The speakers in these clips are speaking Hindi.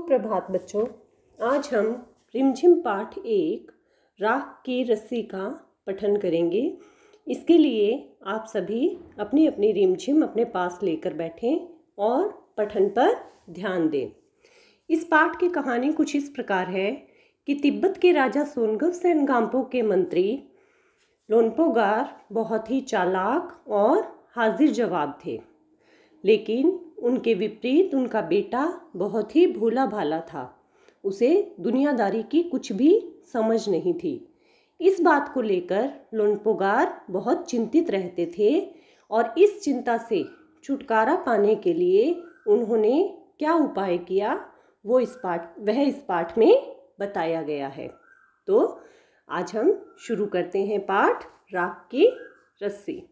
सुप्रभात बच्चों। आज हम रिमझिम पाठ 1 राख की रस्सी का पठन करेंगे। इसके लिए आप सभी अपनी अपनी रिमझिम अपने पास लेकर बैठें और पठन पर ध्यान दें। इस पाठ की कहानी कुछ इस प्रकार है कि तिब्बत के राजा सोनगवसेन गाम्पो के मंत्री लोन्पोगार बहुत ही चालाक और हाजिर जवाब थे, लेकिन उनके विपरीत उनका बेटा बहुत ही भोला भाला था। उसे दुनियादारी की कुछ भी समझ नहीं थी। इस बात को लेकर लोन्पोगार बहुत चिंतित रहते थे और इस चिंता से छुटकारा पाने के लिए उन्होंने क्या उपाय किया वह इस पाठ में बताया गया है। तो आज हम शुरू करते हैं पाठ राख की रस्सी।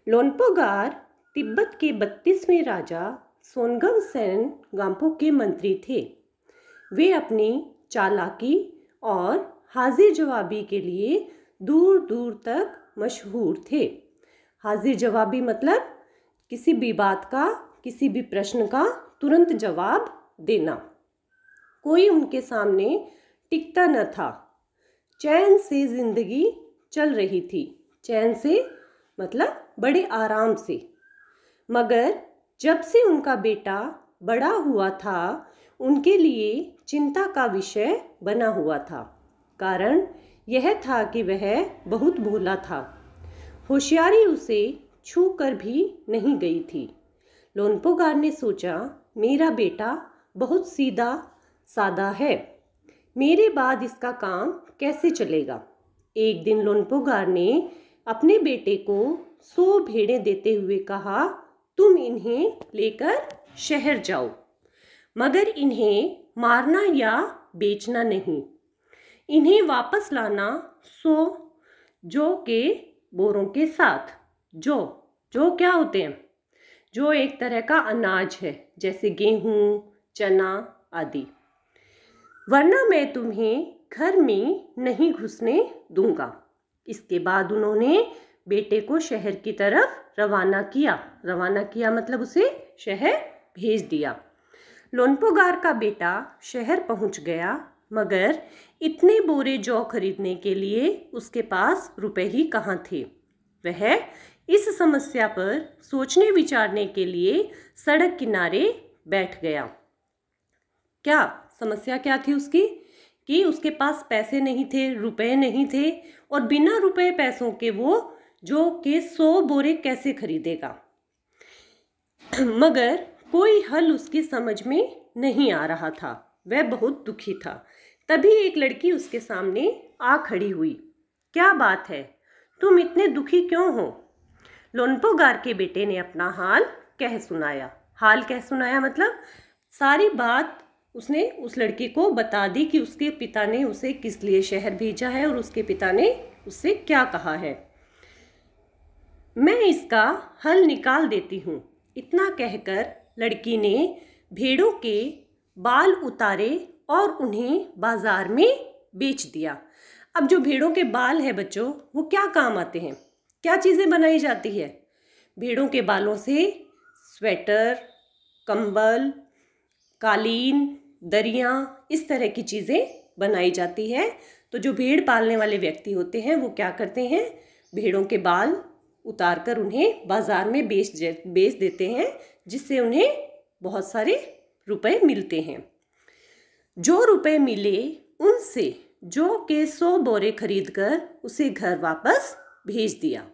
लोन्पोगार तिब्बत के 32वें राजा सोनगवसेन गाम्पो के मंत्री थे। वे अपनी चालाकी और हाजिर जवाबी के लिए दूर दूर तक मशहूर थे। हाजिर जवाबी मतलब किसी भी बात का, किसी भी प्रश्न का तुरंत जवाब देना। कोई उनके सामने टिकता न था। चैन से जिंदगी चल रही थी। चैन से मतलब बड़े आराम से। मगर जब से उनका बेटा बड़ा हुआ था, उनके लिए चिंता का विषय बना हुआ था। कारण यह था कि वह बहुत भोला था। होशियारी उसे छू कर भी नहीं गई थी। लोन्पोगार ने सोचा, मेरा बेटा बहुत सीधा सादा है, मेरे बाद इसका काम कैसे चलेगा। एक दिन लोन्पोगार ने अपने बेटे को 100 भेड़ें देते हुए कहा, तुम इन्हें लेकर शहर जाओ, मगर इन्हें मारना या बेचना नहीं। इन्हें वापस लाना 100 जौ के बोरों के साथ। जौ क्या होते हैं? जौ एक तरह का अनाज है, जैसे गेहूं, चना आदि। वरना मैं तुम्हें घर में नहीं घुसने दूंगा। इसके बाद उन्होंने बेटे को शहर की तरफ रवाना किया मतलब उसे शहर भेज दिया। लोन्पोगार का बेटा शहर पहुंच गया, मगर इतने बोरे जौ खरीदने के लिए उसके पास रुपए ही कहाँ थे। वह इस समस्या पर सोचने विचारने के लिए सड़क किनारे बैठ गया। समस्या क्या थी उसकी? कि उसके पास पैसे नहीं थे, रुपए नहीं थे, और बिना रुपए पैसों के वो जौ के 100 बोरे कैसे खरीदेगा। मगर कोई हल उसकी समझ में नहीं आ रहा था। वह बहुत दुखी था। तभी एक लड़की उसके सामने आ खड़ी हुई। क्या बात है, तुम इतने दुखी क्यों हो? लोन्पोगार के बेटे ने अपना हाल कह सुनाया मतलब सारी बात उसने उस लड़की को बता दी कि उसके पिता ने उसे किस लिए शहर भेजा है और उसके पिता ने उससे क्या कहा है। मैं इसका हल निकाल देती हूँ। इतना कहकर लड़की ने भेड़ों के बाल उतारे और उन्हें बाजार में बेच दिया। अब जो भेड़ों के बाल है बच्चों, वो क्या काम आते हैं? क्या चीज़ें बनाई जाती है? भेड़ों के बालों से स्वेटर, कंबल, कालीन, दरियाँ, इस तरह की चीज़ें बनाई जाती है। तो जो भेड़ पालने वाले व्यक्ति होते हैं वो क्या करते हैं? भेड़ों के बाल उतार कर उन्हें बाजार में बेच देते हैं, जिससे उन्हें बहुत सारे रुपए मिलते हैं। जो रुपए मिले उनसे जौ के 100 बोरे खरीद कर उसे घर वापस भेज दिया।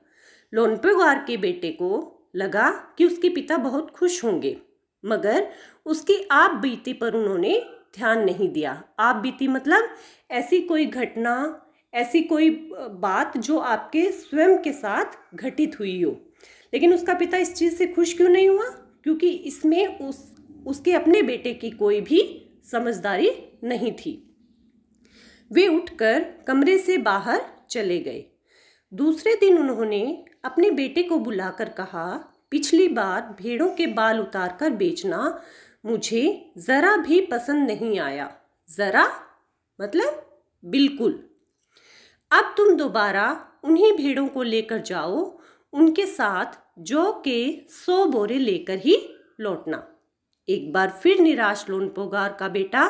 लोन्पोगार के बेटे को लगा कि उसके पिता बहुत खुश होंगे, मगर उसकी आप बीती पर उन्होंने ध्यान नहीं दिया। आप बीती मतलब ऐसी कोई घटना, ऐसी कोई बात जो आपके स्वयं के साथ घटित हुई हो। लेकिन उसका पिता इस चीज़ से खुश क्यों नहीं हुआ? क्योंकि इसमें उसके अपने बेटे की कोई भी समझदारी नहीं थी। वे उठकर कमरे से बाहर चले गए। दूसरे दिन उन्होंने अपने बेटे को बुलाकर कहा, पिछली बार भेड़ों के बाल उतार कर बेचना मुझे ज़रा भी पसंद नहीं आया। ज़रा मतलब बिल्कुल। अब तुम दोबारा उन्हीं भेड़ों को लेकर जाओ, उनके साथ जौ के 100 बोरे लेकर ही लौटना। एक बार फिर निराश लोनपोगार का बेटा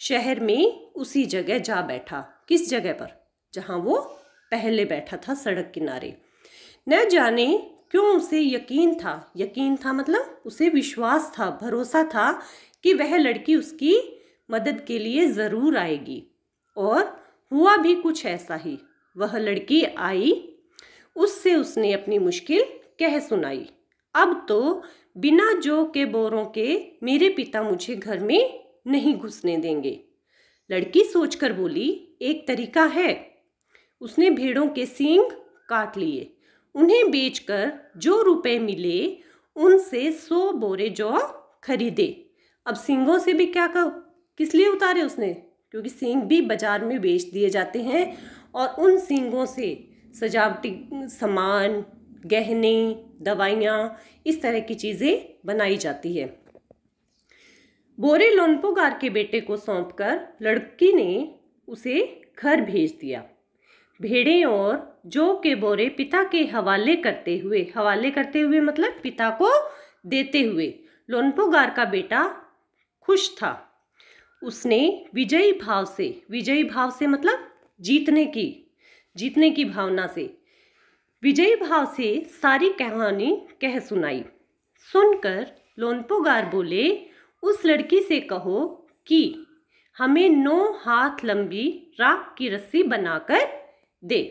शहर में उसी जगह जा बैठा। किस जगह पर? जहां वो पहले बैठा था, सड़क किनारे। न जाने क्यों उसे यकीन था मतलब उसे विश्वास था, भरोसा था कि वह लड़की उसकी मदद के लिए ज़रूर आएगी। और हुआ भी कुछ ऐसा ही। वह लड़की आई, उससे उसने अपनी मुश्किल कह सुनाई। अब तो बिना जौ के बोरों के मेरे पिता मुझे घर में नहीं घुसने देंगे। लड़की सोचकर बोली, एक तरीका है। उसने भेड़ों के सींग काट लिए, उन्हें बेचकर जो रुपए मिले उनसे 100 बोरे जौ खरीदे। अब सींगों से भी किस लिए उतारे उसने? क्योंकि सींग भी बाजार में बेच दिए जाते हैं और उन सींगों से सजावटी सामान, गहने, दवाइयाँ, इस तरह की चीज़ें बनाई जाती है। बोरे लोनपोगार के बेटे को सौंपकर लड़की ने उसे घर भेज दिया। भेड़ें और जौ के बोरे पिता के हवाले करते हुए मतलब पिता को देते हुए लोनपोगार का बेटा खुश था। उसने विजयी भाव से मतलब जीतने की भावना से, विजयी भाव से सारी कहानी कह सुनाई। सुनकर लोनपोगार बोले, उस लड़की से कहो कि हमें 9 हाथ लंबी राख की रस्सी बनाकर दे।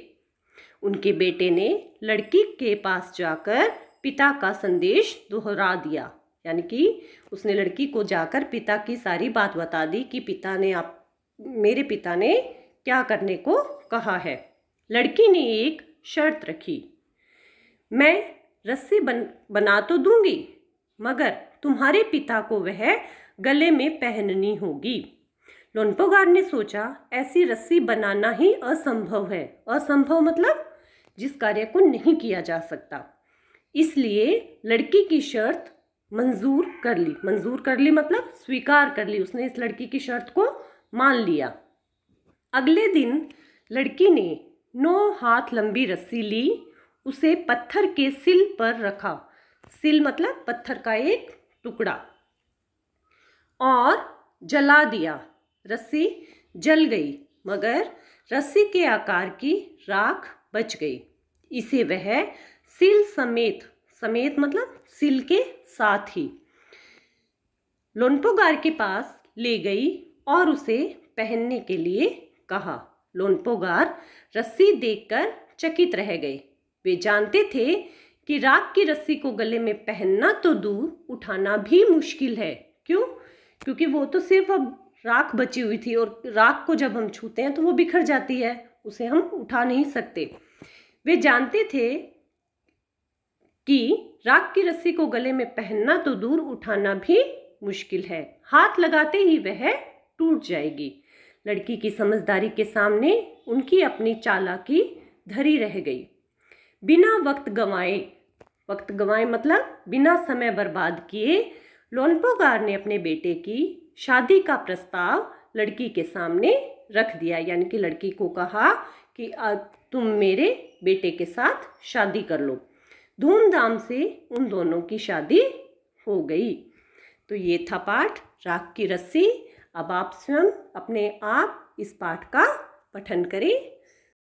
उनके बेटे ने लड़की के पास जाकर पिता का संदेश दोहरा दिया, यानी कि उसने लड़की को जाकर पिता की सारी बात बता दी कि मेरे पिता ने क्या करने को कहा है। लड़की ने एक शर्त रखी, मैं रस्सी बना तो दूंगी, मगर तुम्हारे पिता को वह गले में पहननी होगी। लोनपोगार ने सोचा, ऐसी रस्सी बनाना ही असंभव है। असंभव मतलब जिस कार्य को नहीं किया जा सकता। इसलिए लड़की की शर्त मंजूर कर ली मतलब स्वीकार कर ली। उसने इस लड़की की शर्त को मान लिया। अगले दिन लड़की ने 9 हाथ लंबी रस्सी ली, उसे पत्थर के सिल पर रखा। सिल मतलब पत्थर का एक टुकड़ा, और जला दिया। रस्सी जल गई, मगर रस्सी के आकार की राख बच गई। इसे वह सिल समेत मतलब सिल के साथ ही लोनपोगार के पास ले गई और उसे पहनने के लिए कहा। लोनपोगार रस्सी देखकर चकित रह गए। वे जानते थे कि राख की रस्सी को गले में पहनना तो दूर, उठाना भी मुश्किल है। क्यों? क्योंकि वो तो सिर्फ अब राख बची हुई थी, और राख को जब हम छूते हैं तो वो बिखर जाती है, उसे हम उठा नहीं सकते। वे जानते थे कि राख की रस्सी को गले में पहनना तो दूर, उठाना भी मुश्किल है। हाथ लगाते ही वह टूट जाएगी। लड़की की समझदारी के सामने उनकी अपनी चालाकी धरी रह गई। बिना वक्त गंवाए मतलब बिना समय बर्बाद किए लोनपोगार ने अपने बेटे की शादी का प्रस्ताव लड़की के सामने रख दिया। यानी कि लड़की को कहा कि तुम मेरे बेटे के साथ शादी कर लो। धूमधाम से उन दोनों की शादी हो गई। तो ये था पाठ राख की रस्सी। अब आप स्वयं अपने आप इस पाठ का पठन करें।